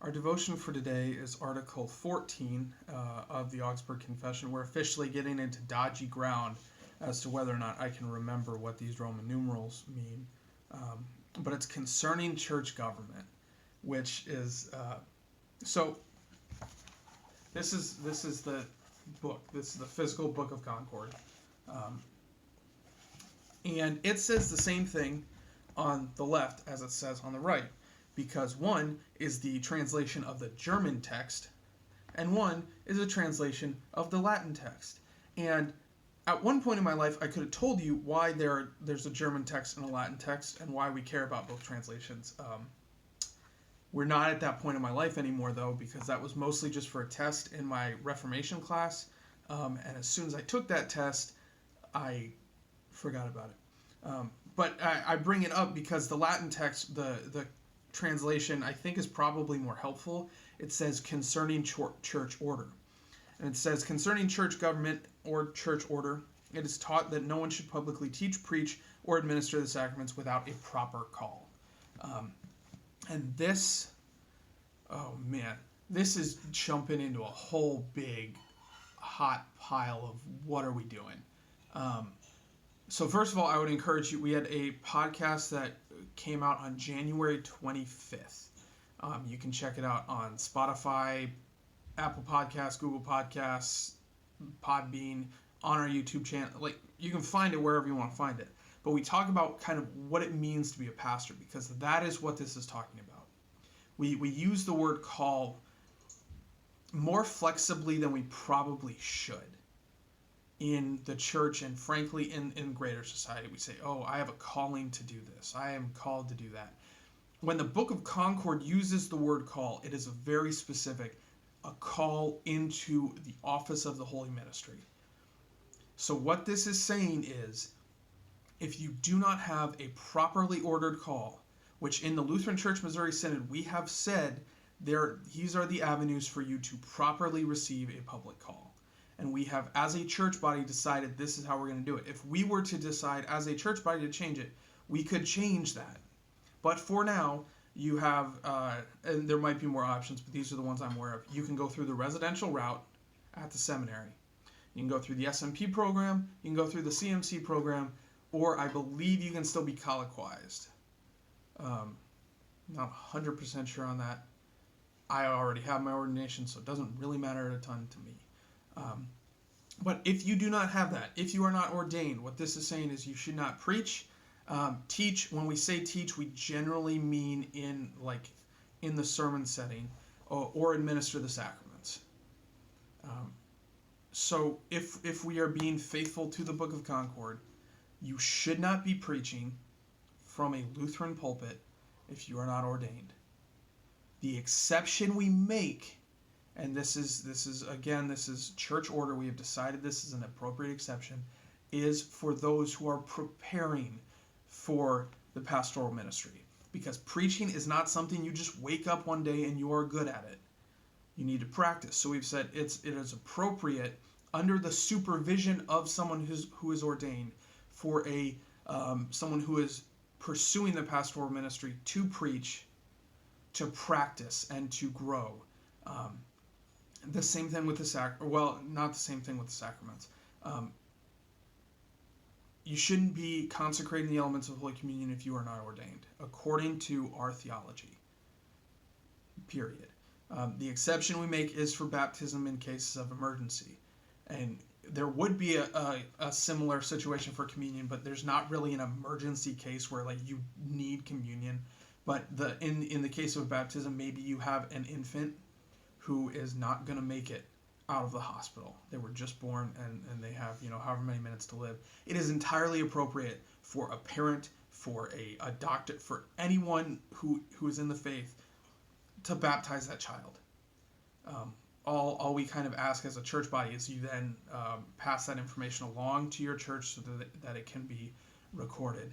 Our devotion for today is Article 14 of the Augsburg Confession. We're officially getting into dodgy ground as to whether or not I can remember what these Roman numerals mean. But it's concerning church government, which is... So, this is the book. This is the physical Book of Concord. And it says the same thing on the left as it says on the right, because one is the translation of the German text, and one is a translation of the Latin text. And at one point in my life, I could have told you why there's a German text and a Latin text, and why we care about both translations. We're not at that point in my life anymore, though, because that was mostly just for a test in my Reformation class. And as soon as I took that test, I forgot about it. But I bring it up because the Latin text, the translation, I think is probably more helpful. It says concerning church order. And it says concerning church government or church order, it is taught that no one should publicly teach, preach, or administer the sacraments without a proper call. And this, oh man, this is jumping into a whole big hot pile of what are we doing. So first of all, I would encourage you, we had a podcast that came out on January 25th. You can check it out on Spotify, Apple Podcasts, Google Podcasts, Podbean, on our YouTube channel. Like, you can find it wherever you want to find it. But we talk about kind of what it means to be a pastor, because that is what this is talking about. We use the word call more flexibly than we probably should in the church, and frankly in greater society. We say, oh, I have a calling to do this. I am called to do that. When the Book of Concord uses the word call, it is a very specific, a call into the office of the holy ministry. So what this is saying is, if you do not have a properly ordered call, which in the Lutheran Church Missouri Synod we have said these are the avenues for you to properly receive a public call. And we have, as a church body, decided this is how we're going to do it. If we were to decide as a church body to change it, we could change that. But for now, you have, and there might be more options, but these are the ones I'm aware of. You can go through the residential route at the seminary. You can go through the SMP program. You can go through the CMC program. Or I believe you can still be colloquized. Not 100% sure on that. I already have my ordination, so it doesn't really matter a ton to me. But if you do not have that, if you are not ordained, what this is saying is you should not preach, teach. When we say teach, we generally mean in the sermon setting, or administer the sacraments. So if we are being faithful to the Book of Concord, you should not be preaching from a Lutheran pulpit if you are not ordained. The exception we make, and this is church order, we have decided this is an appropriate exception, is for those who are preparing for the pastoral ministry. Because preaching is not something you just wake up one day and you are good at it. You need to practice. So we've said it is appropriate under the supervision of someone who is ordained for someone who is pursuing the pastoral ministry to preach, to practice, and to grow. The same thing with not the same thing with the sacraments. You shouldn't be consecrating the elements of Holy Communion if you are not ordained, according to our theology. Period. The exception we make is for baptism in cases of emergency. And there would be a similar situation for communion, but there's not really an emergency case where you need communion. But in the case of baptism, maybe you have an infant who is not going to make it out of the hospital. They were just born and they have however many minutes to live. It is entirely appropriate for a parent, for a doctor, for anyone who is in the faith to baptize that child. All we kind of ask as a church body is you then pass that information along to your church so that it can be recorded.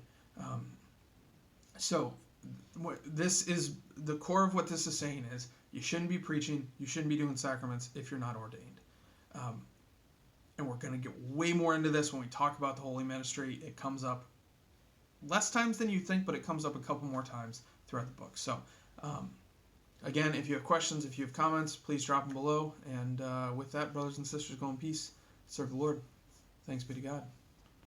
So this is the core of what this is saying is you shouldn't be preaching, you shouldn't be doing sacraments if you're not ordained. And we're going to get way more into this when we talk about the holy ministry. It comes up less times than you think, but it comes up a couple more times throughout the book. So Again, if you have questions, if you have comments, please drop them below. And with that, brothers and sisters, go in peace. Serve the Lord. Thanks be to God.